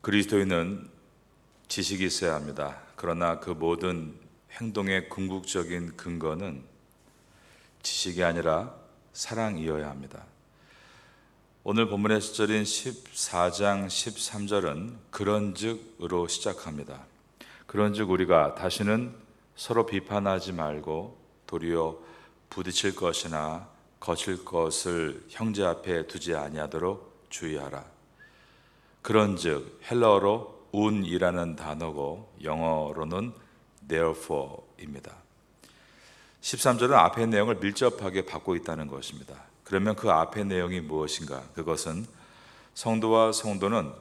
그리스도인은 지식이 있어야 합니다. 그러나 그 모든 행동의 궁극적인 근거는 지식이 아니라 사랑이어야 합니다. 오늘 본문의 시절인 14장 13절은 그런즉으로 시작합니다. 그런즉 우리가 다시는 서로 비판하지 말고 도리어 부딪힐 것이나 거칠 것을 형제 앞에 두지 아니하도록 주의하라. 그런즉 헬라어로 운이라는 단어고 영어로는 therefore입니다. 13절은 앞의 내용을 밀접하게 받고 있다는 것입니다. 그러면 그 앞의 내용이 무엇인가? 그것은 성도와 성도는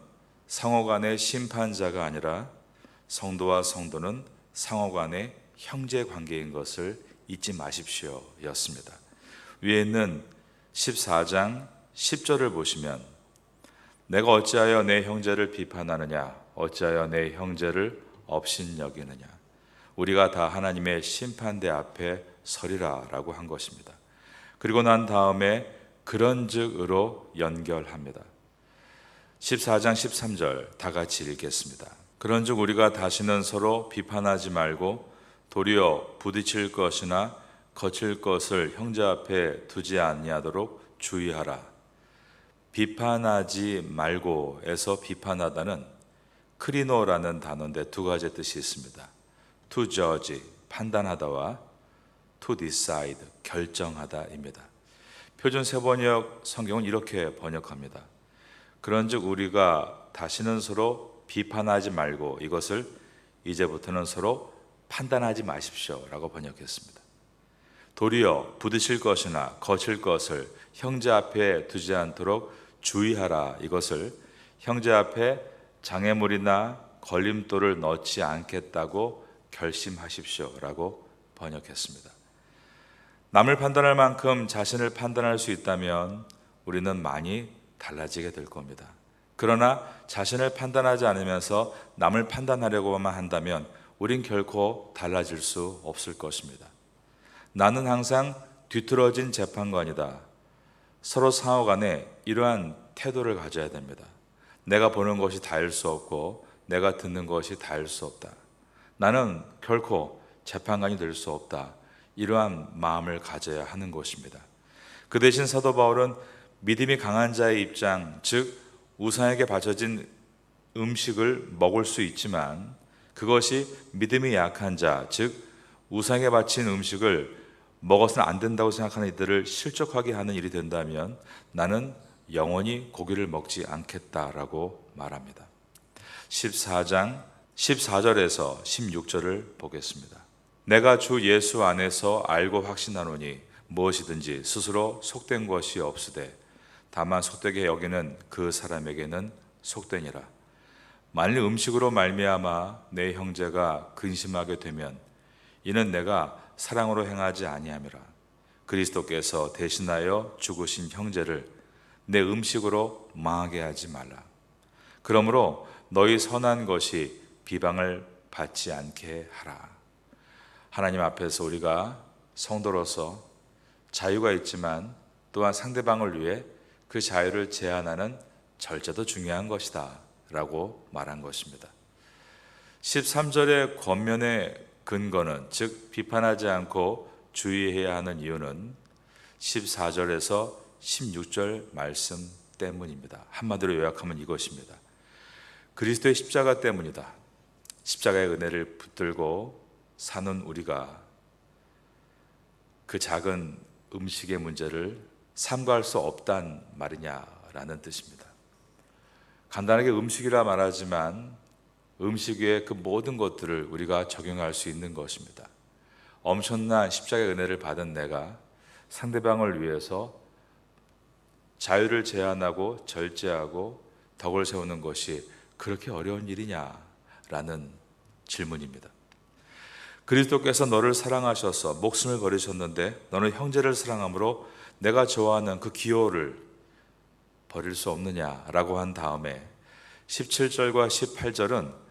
상호간의 심판자가 아니라 성도와 성도는 상호간의 형제 관계인 것을 잊지 마십시오 였습니다. 위에 있는 14장 10절을 보시면 내가 어찌하여 내 형제를 비판하느냐 어찌하여 내 형제를 업신여기느냐 우리가 다 하나님의 심판대 앞에 서리라 라고 한 것입니다. 그리고 난 다음에 그런즉으로 연결합니다. 14장 13절 다 같이 읽겠습니다. 그런즉 우리가 다시는 서로 비판하지 말고 도리어 부딪힐 것이나 거칠 것을 형제 앞에 두지 아니하도록 주의하라. 비판하지 말고에서 비판하다는 크리노라는 단어인데 두 가지 뜻이 있습니다. To judge, 판단하다와 to decide, 결정하다입니다. 표준 세번역 성경은 이렇게 번역합니다. 그런즉 우리가 다시는 서로 비판하지 말고 이것을 이제부터는 서로 판단하지 마십시오 라고 번역했습니다. 도리어 부딪힐 것이나 거칠 것을 형제 앞에 두지 않도록 주의하라. 이것을 형제 앞에 장애물이나 걸림돌을 넣지 않겠다고 결심하십시오 라고 번역했습니다. 남을 판단할 만큼 자신을 판단할 수 있다면 우리는 많이 달라지게 될 겁니다. 그러나 자신을 판단하지 않으면서 남을 판단하려고만 한다면 우린 결코 달라질 수 없을 것입니다. 나는 항상 뒤틀어진 재판관이다. 서로 상호간에 이러한 태도를 가져야 됩니다. 내가 보는 것이 다일 수 없고 내가 듣는 것이 다일 수 없다. 나는 결코 재판관이 될 수 없다. 이러한 마음을 가져야 하는 것입니다. 그 대신 사도 바울은 믿음이 강한 자의 입장, 즉 우상에게 바쳐진 음식을 먹을 수 있지만 그것이 믿음이 약한 자, 즉 우상에 바친 음식을 먹어서는 안 된다고 생각하는 이들을 실족하게 하는 일이 된다면 나는 영원히 고기를 먹지 않겠다라고 말합니다. 14장 14절에서 16절을 보겠습니다. 내가 주 예수 안에서 알고 확신하노니 무엇이든지 스스로 속된 것이 없으되 다만 속되게 여기는 그 사람에게는 속되니라. 만일 음식으로 말미암아 내 형제가 근심하게 되면 이는 내가 사랑으로 행하지 아니함이라. 그리스도께서 대신하여 죽으신 형제를 내 음식으로 망하게 하지 말라. 그러므로 너희 선한 것이 비방을 받지 않게 하라. 하나님 앞에서 우리가 성도로서 자유가 있지만 또한 상대방을 위해 그 자유를 제한하는 절제도 중요한 것이다 라고 말한 것입니다. 13절의 권면의 근거는 즉 비판하지 않고 주의해야 하는 이유는 14절에서 16절 말씀 때문입니다. 한마디로 요약하면 이것입니다. 그리스도의 십자가 때문이다. 십자가의 은혜를 붙들고 사는 우리가 그 작은 음식의 문제를 삼가할 수 없단 말이냐라는 뜻입니다. 간단하게 음식이라 말하지만 음식 외에 그 모든 것들을 우리가 적용할 수 있는 것입니다. 엄청난 십자가의 은혜를 받은 내가 상대방을 위해서 자유를 제한하고 절제하고 덕을 세우는 것이 그렇게 어려운 일이냐라는 질문입니다. 그리스도께서 너를 사랑하셔서 목숨을 버리셨는데 너는 형제를 사랑함으로 내가 좋아하는 그 기호를 버릴 수 없느냐라고 한 다음에 17절과 18절은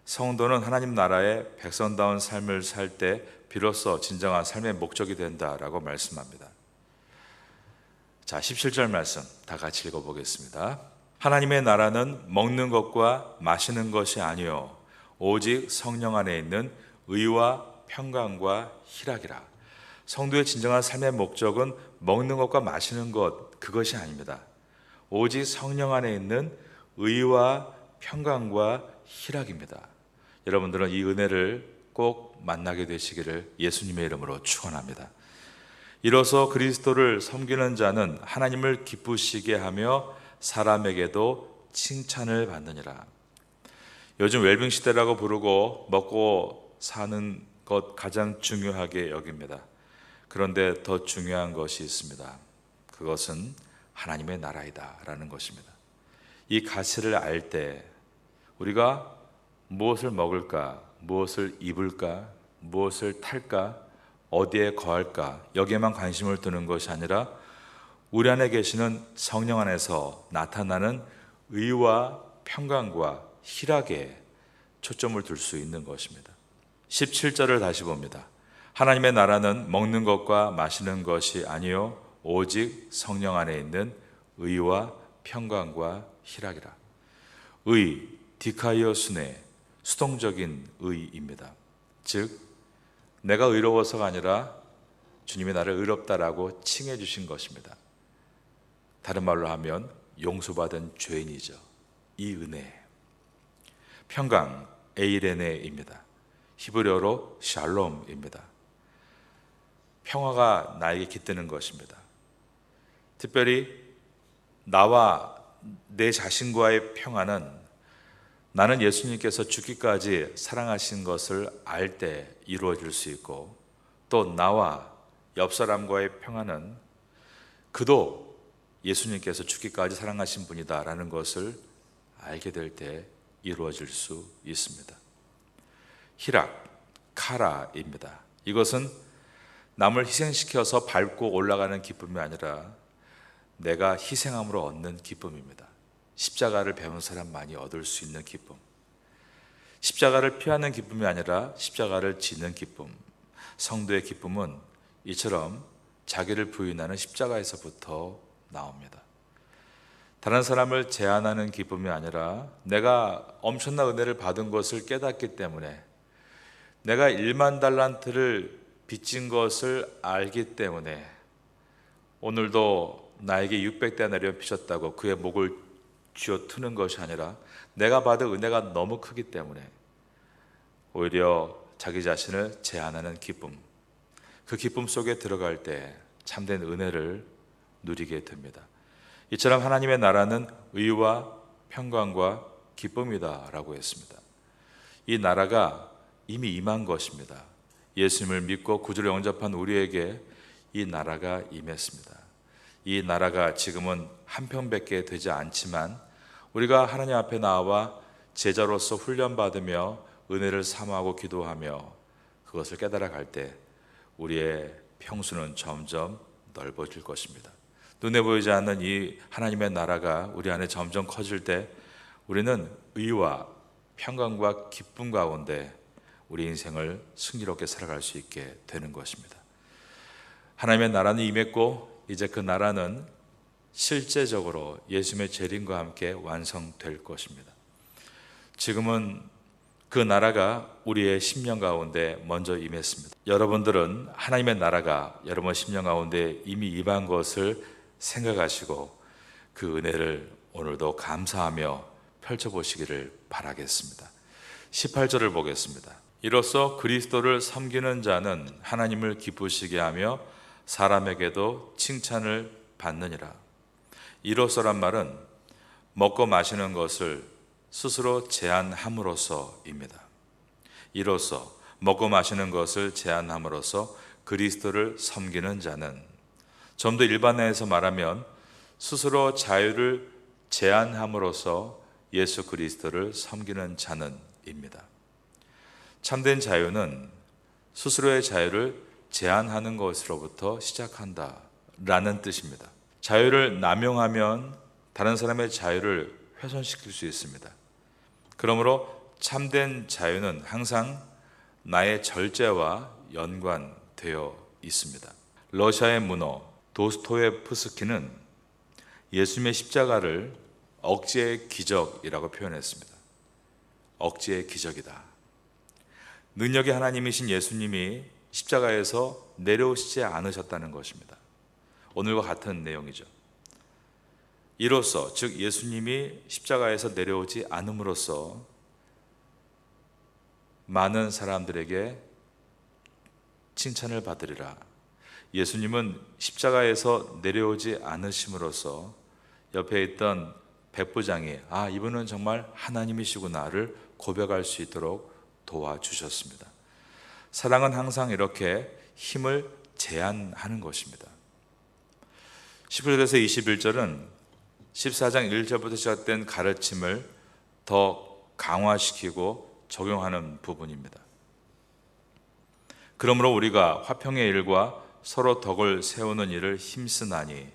성도는 하나님 나라의 백성다운 삶을 살 때 비로소 진정한 삶의 목적이 된다라고 말씀합니다. 자, 17절 말씀 다 같이 읽어보겠습니다. 하나님의 나라는 먹는 것과 마시는 것이 아니요 오직 성령 안에 있는 의와 평강과 희락이라. 성도의 진정한 삶의 목적은 먹는 것과 마시는 것, 그것이 아닙니다. 오직 성령 안에 있는 의와 평강과 희락입니다. 여러분들은 이 은혜를 꼭 만나게 되시기를 예수님의 이름으로 축원합니다. 이로써 그리스도를 섬기는 자는 하나님을 기쁘시게 하며 사람에게도 칭찬을 받느니라. 요즘 웰빙 시대라고 부르고 먹고 사는 것 가장 중요하게 여깁니다. 그런데 더 중요한 것이 있습니다. 그것은 하나님의 나라이다 라는 것입니다. 이 가치를 알 때 우리가 무엇을 먹을까, 무엇을 입을까, 무엇을 탈까, 어디에 거할까, 여기에만 관심을 두는 것이 아니라 우리 안에 계시는 성령 안에서 나타나는 의와 평강과 희락에 초점을 둘 수 있는 것입니다. 17절을 다시 봅니다. 하나님의 나라는 먹는 것과 마시는 것이 아니요 오직 성령 안에 있는 의와 평강과 희락이라. 의, 디카이오스네, 수동적인 의입니다. 즉 내가 의로워서가 아니라 주님이 나를 의롭다라고 칭해 주신 것입니다. 다른 말로 하면 용서받은 죄인이죠. 이 은혜. 평강, 에이레네입니다. 히브리어로 샬롬입니다. 평화가 나에게 깃드는 것입니다. 특별히 나와 내 자신과의 평화는 나는 예수님께서 죽기까지 사랑하신 것을 알 때 이루어질 수 있고, 또 나와 옆 사람과의 평화는 그도 예수님께서 죽기까지 사랑하신 분이다라는 것을 알게 될 때 이루어질 수 있습니다. 희락, 카라입니다. 이것은 남을 희생시켜서 밟고 올라가는 기쁨이 아니라 내가 희생함으로 얻는 기쁨입니다. 십자가를 배운 사람만이 얻을 수 있는 기쁨. 십자가를 피하는 기쁨이 아니라 십자가를 지는 기쁨. 성도의 기쁨은 이처럼 자기를 부인하는 십자가에서부터 나옵니다. 다른 사람을 제한하는 기쁨이 아니라 내가 엄청난 은혜를 받은 것을 깨닫기 때문에, 내가 1만 달란트를 빚진 것을 알기 때문에 오늘도 나에게 600데나리온 빚졌다고 그의 목을 쥐어 트는 것이 아니라 내가 받은 은혜가 너무 크기 때문에 오히려 자기 자신을 제한하는 기쁨, 그 기쁨 속에 들어갈 때 참된 은혜를 누리게 됩니다. 이처럼 하나님의 나라는 의와 평강과 기쁨이다 라고 했습니다. 이 나라가 이미 임한 것입니다. 예수님을 믿고 구주를 영접한 우리에게 이 나라가 임했습니다. 이 나라가 지금은 한편밖에 되지 않지만 우리가 하나님 앞에 나와 제자로서 훈련받으며 은혜를 사모하고 기도하며 그것을 깨달아 갈 때 우리의 평수는 점점 넓어질 것입니다. 눈에 보이지 않는 이 하나님의 나라가 우리 안에 점점 커질 때 우리는 의와 평강과 기쁨 가운데 우리 인생을 승리롭게 살아갈 수 있게 되는 것입니다. 하나님의 나라는 임했고 이제 그 나라는 실제적으로 예수님의 재림과 함께 완성될 것입니다. 지금은 그 나라가 우리의 심령 가운데 먼저 임했습니다. 여러분들은 하나님의 나라가 여러분 심령 가운데 이미 임한 것을 생각하시고 그 은혜를 오늘도 감사하며 펼쳐보시기를 바라겠습니다. 18절을 보겠습니다. 이로써 그리스도를 섬기는 자는 하나님을 기쁘시게 하며 사람에게도 칭찬을 받느니라. 이로써란 말은 먹고 마시는 것을 스스로 제한함으로써입니다. 이로써 먹고 마시는 것을 제한함으로써 그리스도를 섬기는 자는, 좀 더 일반화해서 말하면 스스로 자유를 제한함으로써 예수 그리스도를 섬기는 자는입니다. 참된 자유는 스스로의 자유를 제한하는 것으로부터 시작한다 라는 뜻입니다. 자유를 남용하면 다른 사람의 자유를 훼손시킬 수 있습니다. 그러므로 참된 자유는 항상 나의 절제와 연관되어 있습니다. 러시아의 문호 도스토옙스키는 예수님의 십자가를 억지의 기적이라고 표현했습니다. 억지의 기적이다. 능력의 하나님이신 예수님이 십자가에서 내려오시지 않으셨다는 것입니다. 오늘과 같은 내용이죠. 이로써, 즉 예수님이 십자가에서 내려오지 않음으로써 많은 사람들에게 칭찬을 받으리라. 예수님은 십자가에서 내려오지 않으심으로써 옆에 있던 백부장이 이분은 정말 하나님이시구나를 고백할 수 있도록 도와주셨습니다. 사랑은 항상 이렇게 힘을 제한하는 것입니다. 19절에서 21절은 14장 1절부터 시작된 가르침을 더 강화시키고 적용하는 부분입니다. 그러므로 우리가 화평의 일과 서로 덕을 세우는 일을 힘쓰나니.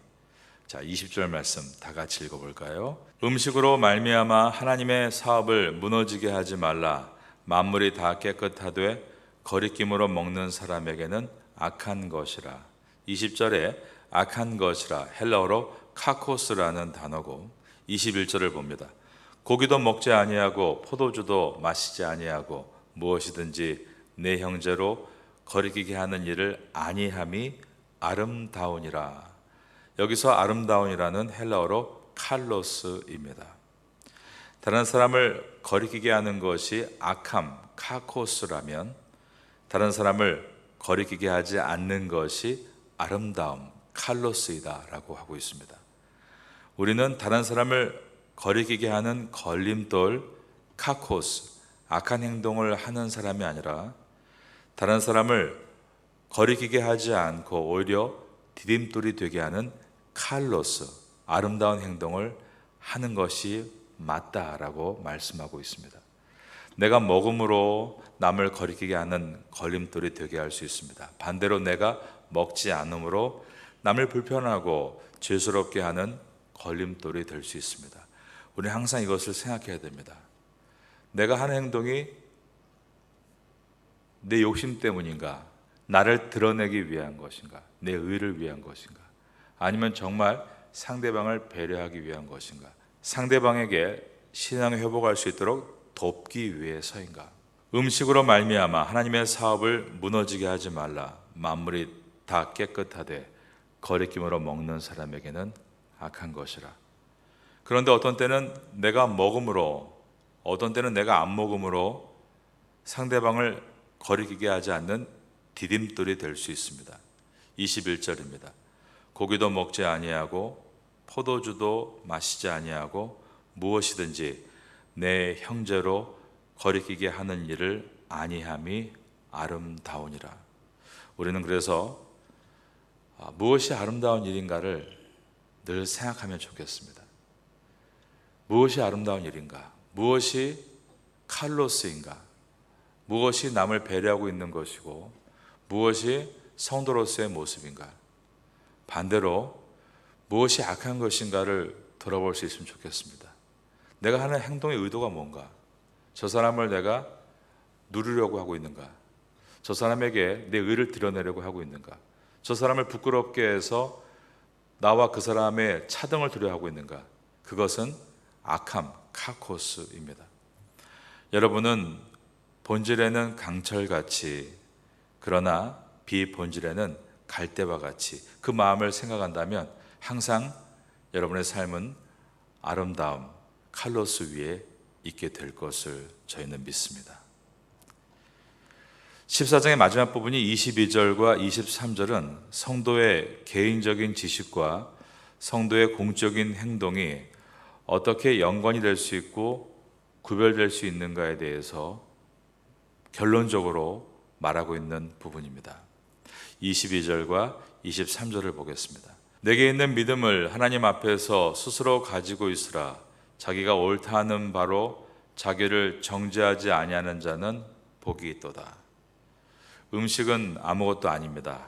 자, 20절 말씀 다 같이 읽어볼까요? 음식으로 말미암아 하나님의 사업을 무너지게 하지 말라. 만물이 다 깨끗하되 거리낌으로 먹는 사람에게는 악한 것이라. 20절에 악한 것이라 헬라어로 카코스라는 단어고, 21절을 봅니다. 고기도 먹지 아니하고 포도주도 마시지 아니하고 무엇이든지 내 형제로 거리끼게 하는 일을 아니함이 아름다우니라. 여기서 아름다운이라는 헬라어로 칼로스입니다. 다른 사람을 거리끼게 하는 것이 악함, 카코스라면 다른 사람을 거리끼게 하지 않는 것이 아름다움, 칼로스이다 라고 하고 있습니다. 우리는 다른 사람을 거리끼게 하는 걸림돌, 카코스, 악한 행동을 하는 사람이 아니라 다른 사람을 거리끼게 하지 않고 오히려 디딤돌이 되게 하는 칼로스, 아름다운 행동을 하는 것이 맞다라고 말씀하고 있습니다. 내가 먹음으로 남을 거리끼게 하는 걸림돌이 되게 할 수 있습니다. 반대로 내가 먹지 않음으로 남을 불편하고 죄스럽게 하는 걸림돌이 될 수 있습니다. 우리는 항상 이것을 생각해야 됩니다. 내가 하는 행동이 내 욕심 때문인가? 나를 드러내기 위한 것인가? 내 의를 위한 것인가? 아니면 정말 상대방을 배려하기 위한 것인가? 상대방에게 신앙을 회복할 수 있도록 돕기 위해서인가? 음식으로 말미암아 하나님의 사업을 무너지게 하지 말라. 만물이 다 깨끗하되 거리낌으로 먹는 사람에게는 악한 것이라. 그런데 어떤 때는 내가 먹음으로, 어떤 때는 내가 안 먹음으로 상대방을 거리끼게 하지 않는 디딤돌이 될 수 있습니다. 21절입니다. 고기도 먹지 아니하고 포도주도 마시지 아니하고 무엇이든지 내 형제로 거리끼게 하는 일을 아니함이 아름다우니라. 우리는 그래서 무엇이 아름다운 일인가를 늘 생각하면 좋겠습니다. 무엇이 아름다운 일인가? 무엇이 칼로스인가? 무엇이 남을 배려하고 있는 것이고 무엇이 성도로서의 모습인가? 반대로 무엇이 악한 것인가를 돌아볼 수 있으면 좋겠습니다. 내가 하는 행동의 의도가 뭔가? 저 사람을 내가 누리려고 하고 있는가? 저 사람에게 내 의를 드러내려고 하고 있는가? 저 사람을 부끄럽게 해서 나와 그 사람의 차등을 두려 하고 있는가? 그것은 악함, 카코스입니다. 여러분은 본질에는 강철같이, 그러나 비본질에는 갈대와 같이 그 마음을 생각한다면 항상 여러분의 삶은 아름다움, 칼로스 위에 있게 될 것을 저희는 믿습니다. 14장의 마지막 부분이 22절과 23절은 성도의 개인적인 지식과 성도의 공적인 행동이 어떻게 연관이 될 수 있고 구별될 수 있는가에 대해서 결론적으로 말하고 있는 부분입니다. 22절과 23절을 보겠습니다. 내게 있는 믿음을 하나님 앞에서 스스로 가지고 있으라. 자기가 옳다 하는 바로 자기를 정죄하지 아니하는 자는 복이 있도다. 음식은 아무것도 아닙니다.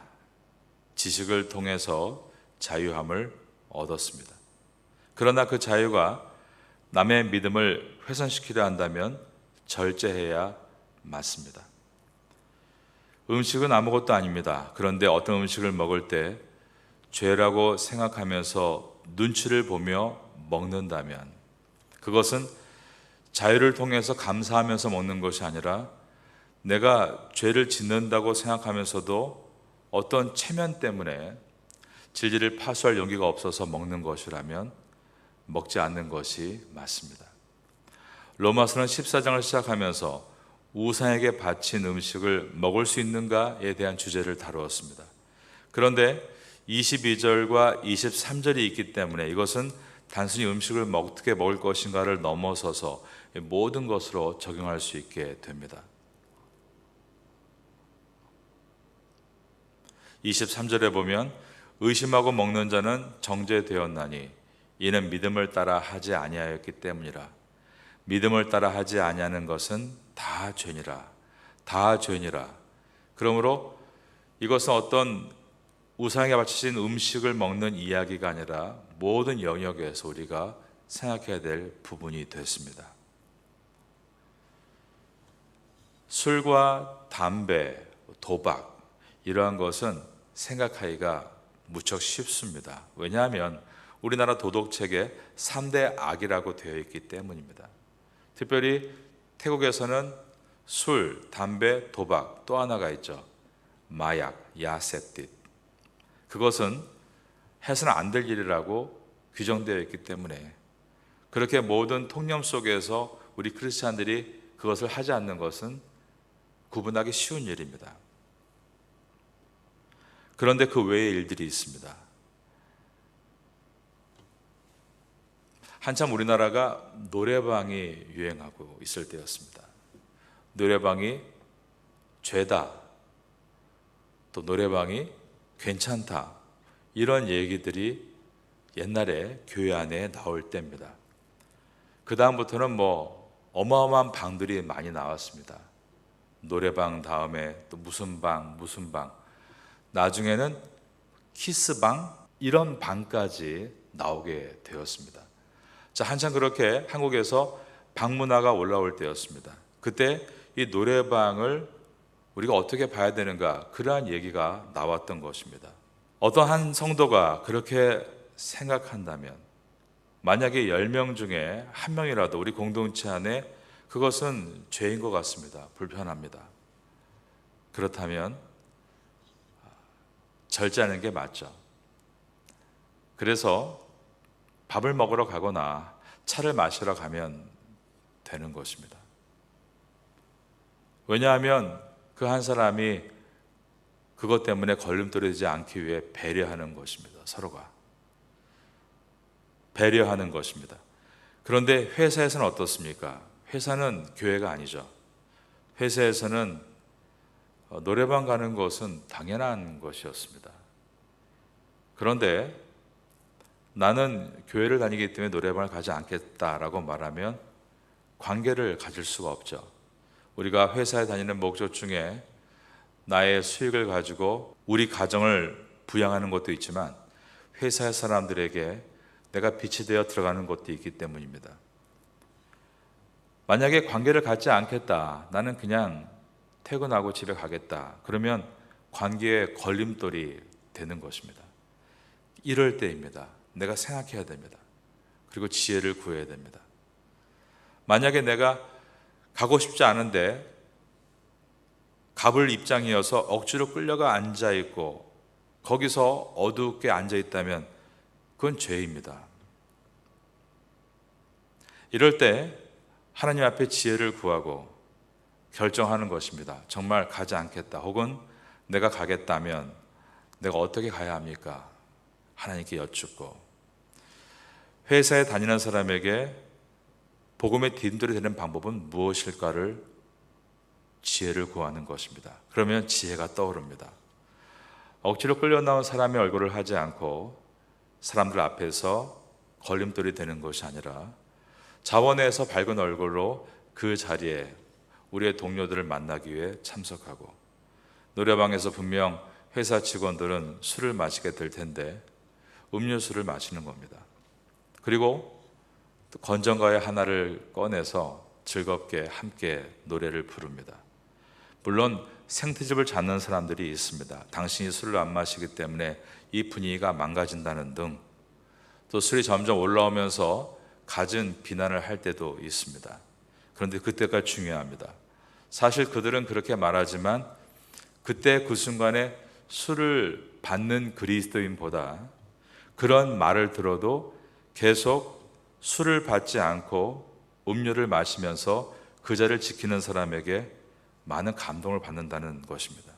지식을 통해서 자유함을 얻었습니다. 그러나 그 자유가 남의 믿음을 훼손시키려 한다면 절제해야 맞습니다. 음식은 아무것도 아닙니다. 그런데 어떤 음식을 먹을 때 죄라고 생각하면서 눈치를 보며 먹는다면 그것은 자유를 통해서 감사하면서 먹는 것이 아니라 내가 죄를 짓는다고 생각하면서도 어떤 체면 때문에 진리를 파수할 용기가 없어서 먹는 것이라면 먹지 않는 것이 맞습니다. 로마서는 14장을 시작하면서 우상에게 바친 음식을 먹을 수 있는가에 대한 주제를 다루었습니다. 그런데 22절과 23절이 있기 때문에 이것은 단순히 음식을 어떻게 먹을 것인가를 넘어서서 모든 것으로 적용할 수 있게 됩니다. 23절에 보면 의심하고 먹는 자는 정죄되었나니 이는 믿음을 따라 하지 아니하였기 때문이라. 믿음을 따라 하지 아니하는 것은 다 죄니라. 다 죄니라. 그러므로 이것은 어떤 우상에 바치신 음식을 먹는 이야기가 아니라 모든 영역에서 우리가 생각해야 될 부분이 됐습니다. 술과 담배, 도박 이러한 것은 생각하기가 무척 쉽습니다. 왜냐하면 우리나라 도덕책에 3대 악이라고 되어 있기 때문입니다. 특별히 태국에서는 술, 담배, 도박 또 하나가 있죠. 마약, 야세띠. 그것은 해서는 안 될 일이라고 규정되어 있기 때문에 그렇게 모든 통념 속에서 우리 크리스찬들이 그것을 하지 않는 것은 구분하기 쉬운 일입니다. 그런데 그 외의 일들이 있습니다. 한참 우리나라가 노래방이 유행하고 있을 때였습니다. 노래방이 죄다, 또 노래방이 괜찮다, 이런 얘기들이 옛날에 교회 안에 나올 때입니다. 그 다음부터는 어마어마한 방들이 많이 나왔습니다. 노래방 다음에 또 무슨 방, 나중에는 키스방, 이런 방까지 나오게 되었습니다. 자, 한참 그렇게 한국에서 방문화가 올라올 때였습니다. 그때 이 노래방을 우리가 어떻게 봐야 되는가, 그러한 얘기가 나왔던 것입니다. 어떤 한 성도가 그렇게 생각한다면 만약에 10명 중에 1명이라도 우리 공동체 안에 그것은 죄인 것 같습니다. 불편합니다. 그렇다면 절제하는 게 맞죠. 그래서 밥을 먹으러 가거나 차를 마시러 가면 되는 것입니다. 왜냐하면 그 한 사람이 그것 때문에 걸림돌이 되지 않기 위해 배려하는 것입니다. 서로가 배려하는 것입니다. 그런데 회사에서는 어떻습니까? 회사는 교회가 아니죠. 회사에서는 노래방 가는 것은 당연한 것이었습니다. 그런데 나는 교회를 다니기 때문에 노래방을 가지 않겠다라고 말하면 관계를 가질 수가 없죠. 우리가 회사에 다니는 목적 중에 나의 수익을 가지고 우리 가정을 부양하는 것도 있지만 회사의 사람들에게 내가 빛이 되어 들어가는 것도 있기 때문입니다. 만약에 관계를 갖지 않겠다, 나는 그냥 퇴근하고 집에 가겠다, 그러면 관계에 걸림돌이 되는 것입니다. 이럴 때입니다. 내가 생각해야 됩니다. 그리고 지혜를 구해야 됩니다. 만약에 내가 가고 싶지 않은데 갑을 입장이어서 억지로 끌려가 앉아있고 거기서 어둡게 앉아있다면 그건 죄입니다. 이럴 때 하나님 앞에 지혜를 구하고 결정하는 것입니다. 정말 가지 않겠다, 혹은 내가 가겠다면 내가 어떻게 가야 합니까? 하나님께 여쭙고, 회사에 다니는 사람에게 복음의 뒷돌이 되는 방법은 무엇일까를 지혜를 구하는 것입니다. 그러면 지혜가 떠오릅니다. 억지로 끌려 나온 사람의 얼굴을 하지 않고 사람들 앞에서 걸림돌이 되는 것이 아니라 자원에서 밝은 얼굴로 그 자리에 우리의 동료들을 만나기 위해 참석하고, 노래방에서 분명 회사 직원들은 술을 마시게 될 텐데 음료수를 마시는 겁니다. 그리고 또 건전가의 하나를 꺼내서 즐겁게 함께 노래를 부릅니다. 물론 생트집을 잡는 사람들이 있습니다. 당신이 술을 안 마시기 때문에 이 분위기가 망가진다는 등, 또 술이 점점 올라오면서 갖은 비난을 할 때도 있습니다. 그런데 그때가 중요합니다. 사실 그들은 그렇게 말하지만 그때 그 순간에 술을 받는 그리스도인보다 그런 말을 들어도 계속 술을 받지 않고 음료를 마시면서 그 자리를 지키는 사람에게 많은 감동을 받는다는 것입니다.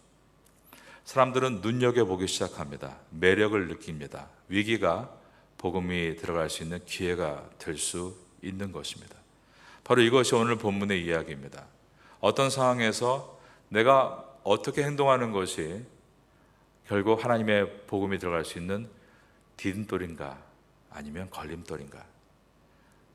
사람들은 눈여겨보기 시작합니다. 매력을 느낍니다. 위기가 복음이 들어갈 수 있는 기회가 될 수 있는 것입니다. 바로 이것이 오늘 본문의 이야기입니다. 어떤 상황에서 내가 어떻게 행동하는 것이 결국 하나님의 복음이 들어갈 수 있는 디딤돌인가 아니면 걸림돌인가.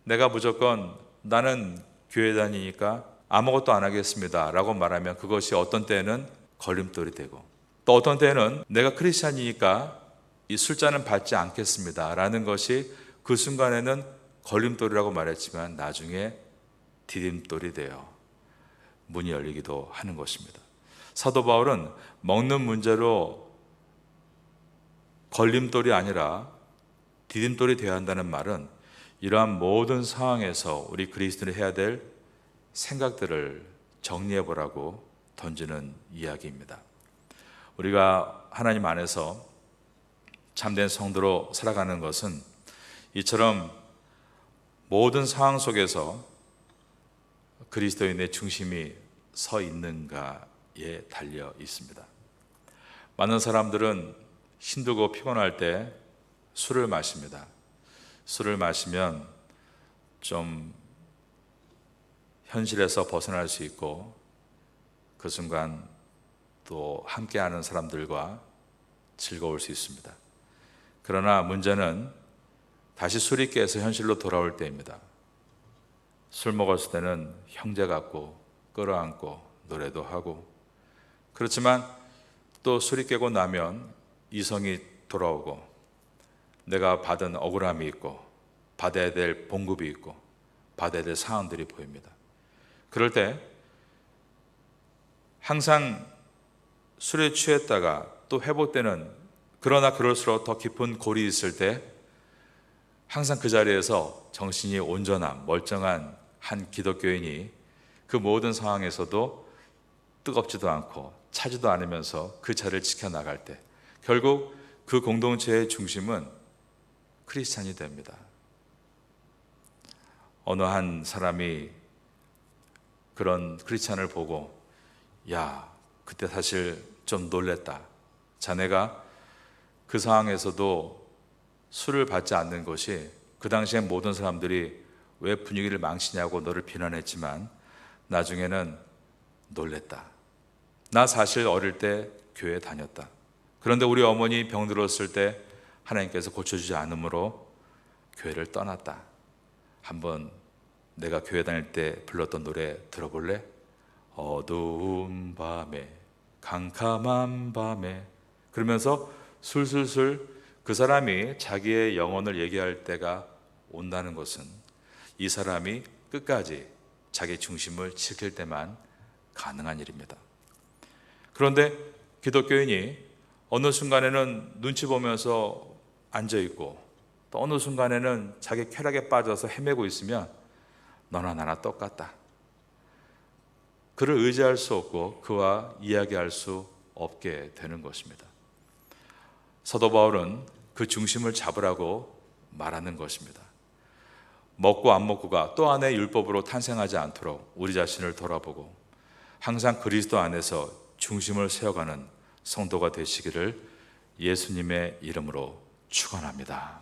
내가 무조건 나는 교회 다니니까 아무것도 안 하겠습니다 라고 말하면 그것이 어떤 때는 걸림돌이 되고, 또 어떤 때는 내가 크리스찬이니까 이 술잔은 받지 않겠습니다 라는 것이 그 순간에는 걸림돌이라고 말했지만 나중에 디딤돌이 되어 문이 열리기도 하는 것입니다. 사도 바울은 먹는 문제로 걸림돌이 아니라 디딤돌이 되어야 한다는 말은 이러한 모든 상황에서 우리 그리스도인이 해야 될 생각들을 정리해 보라고 던지는 이야기입니다. 우리가 하나님 안에서 참된 성도로 살아가는 것은 이처럼 모든 상황 속에서 그리스도인의 중심이 서 있는가에 달려 있습니다. 많은 사람들은 힘들고 피곤할 때 술을 마십니다. 술을 마시면 좀 현실에서 벗어날 수 있고 그 순간 또 함께하는 사람들과 즐거울 수 있습니다. 그러나 문제는 다시 술이 깨서 현실로 돌아올 때입니다. 술 먹었을 때는 형제 같고 끌어안고 노래도 하고, 그렇지만 또 술이 깨고 나면 이성이 돌아오고 내가 받은 억울함이 있고 받아야 될 봉급이 있고 받아야 될 사안들이 보입니다. 그럴 때 항상 술에 취했다가 또 회복되는, 그러나 그럴수록 더 깊은 골이 있을 때 항상 그 자리에서 정신이 온전한 멀쩡한 한 기독교인이 그 모든 상황에서도 뜨겁지도 않고 차지도 않으면서 그 자리를 지켜나갈 때 결국 그 공동체의 중심은 크리스찬이 됩니다. 어느 한 사람이 그런 크리스찬을 보고, 야, 그때 사실 좀 놀랬다. 자네가 그 상황에서도 술을 받지 않는 것이 그 당시에 모든 사람들이 왜 분위기를 망치냐고 너를 비난했지만 나중에는 놀랬다. 나 사실 어릴 때 교회 다녔다. 그런데 우리 어머니 병들었을 때 하나님께서 고쳐주지 않으므로 교회를 떠났다. 한번 내가 교회 다닐 때 불렀던 노래 들어볼래? 어두운 밤에 캄캄한 밤에, 그러면서 술술술 그 사람이 자기의 영혼을 얘기할 때가 온다는 것은 이 사람이 끝까지 자기 중심을 지킬 때만 가능한 일입니다. 그런데 기독교인이 어느 순간에는 눈치 보면서 앉아있고 또 어느 순간에는 자기 쾌락에 빠져서 헤매고 있으면 너나 나나 똑같다. 그를 의지할 수 없고 그와 이야기할 수 없게 되는 것입니다. 사도 바울은 그 중심을 잡으라고 말하는 것입니다. 먹고 안 먹고가 또 하나의 율법으로 탄생하지 않도록 우리 자신을 돌아보고 항상 그리스도 안에서 중심을 세워가는 성도가 되시기를 예수님의 이름으로 축원합니다.